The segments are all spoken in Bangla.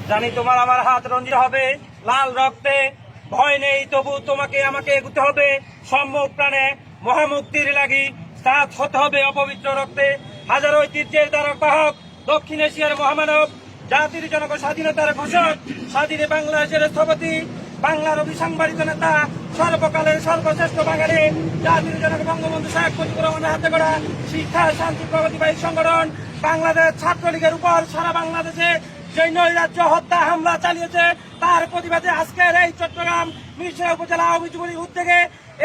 জানি তোমার আমার হাত রঞ্জিত হবে লাল রক্তে, ভয় নেই তবু তোমাকে আমাকে এগুতে হবে সম্মুখ প্রাণে, মহামুক্তির লাগি সাথ হতে হবে অপবিত্র রক্তে। হাজার ঐতিহ্যের দ্বারক বাহক, দক্ষিণ এশিয়ার মহামানব, জাতির জনক স্বাধীনতার ঘোষক, স্বাধীন বাংলাদেশের স্থপতি, বাংলার অভিসংবাদিত নেতা, সর্বকালের সর্বশ্রেষ্ঠ বাঙালি, জাতির জনক বঙ্গবন্ধু শেখ মুজিবুর রহমানের হাতে গড়া শিক্ষা শান্তি প্রগতিবাহী সংগঠন বাংলাদেশ ছাত্রলীগের উপর সারা বাংলাদেশে যে নৈরাজ্য হত্যা হামলা চালিয়েছে তার প্রতিবাদে আজকের এই চট্টগ্রাম মিরসরাই উপজেলা আওয়ামী যুবলীগ উদ্যোগে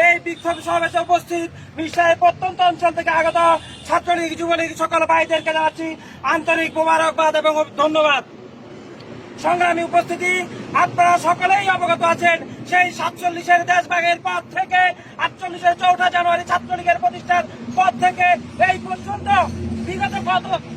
এই বিক্ষোভ সমাবেশে উপস্থিত মিরসরাই প্রত্যন্ত অঞ্চল থেকে আগত ছাত্রলীগ যুবলীগ সকল ভাইদেরকে জানাচ্ছি আন্তরিক মোবারকবাদ এবং ধন্যবাদ। সংগ্রামী উপস্থিতি, আপনারা সকলেই অবগত আছেন সেই 47-এর দেশভাগের পর থেকে 48-এর 4 জানুয়ারি ছাত্রলীগের প্রতিষ্ঠার পর থেকে এই পর্যন্ত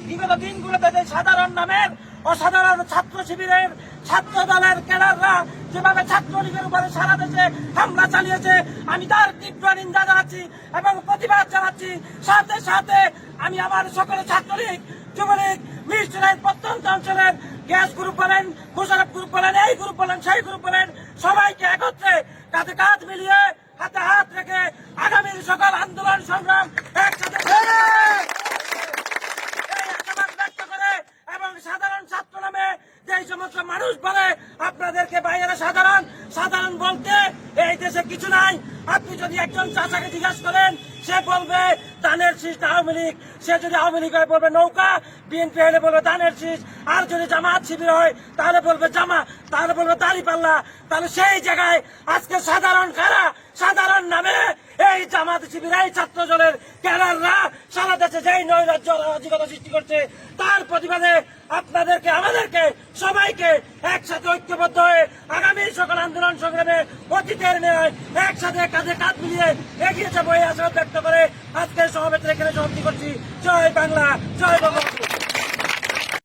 বিগত দিনগুলোতে যে সাধারণ নামের অসাধারণ ছাত্র শিবিরের ছাত্র দলের ক্যাডাররা যেভাবে ছাত্রলীগের উপরে সারা দেশে হামলা চালিয়েছে, আমি তার তীব্র নিন্দা জানাচ্ছি এবং প্রতিবাদ জানাচ্ছি। সাথে সাথে আমি আমার সকল ছাত্রলীগ যুবলীগ মিরসরাইয়ের প্রত্যন্ত অঞ্চলের গ্যাস গ্রুপ বলেন, মোশাররফ গ্রুপ বলেন, এই গ্রুপ বলেন, সেই গ্রুপ বলেন, সবাইকে একত্রে কাঁধে কাঁধ মিলিয়ে হাতে হাত রেখে আগামীর সকল আন্দোলন সংগ্রাম একসাথে ব্যক্ত করে এবং সাধারণ ছাত্র নামে যে সমস্ত মানুষ বলে আপনাদেরকে বাইরে সাধারণ সাধারণ বলতে এই দেশে কিছু নাই। আপনি যদি একজন চাচাকে জিজ্ঞাসা করেন সে বলবে ধানের শীষ আওয়ামী লীগ, সে যদি আওয়ামী লীগ হয় বলবে নৌকা, বিএনপি হলে বলবে ধানের শীষ, আর যদি জামাত শিবির হয় তাহলে বলবে জামা, তাহলে বলবে দাঁড়িপাল্লা। তাহলে সেই জায়গায় আজকে সাধারণ কারা, সাধারণ নামে এই জামাত শিবির এই ছাত্র দলের ক্যাডাররা সারা দেশে যেই নৈরাজ্য অরাজকতা সৃষ্টি করছে তার প্রতিবাদে আপনাদেরকে আমাদেরকে সবাইকে একসাথে ঐক্যবদ্ধ হয়ে আগামী সকল আন্দোলন সংগ্রামে অতীতের ন্যায় একসাথে কাঁধে কাঁধ মিলিয়ে এগিয়ে যাবো এই আশা ব্যক্ত করে আজকের সমাবেশের এখানে সমাপ্তি করছি। জয় বাংলা, জয় বঙ্গবন্ধু।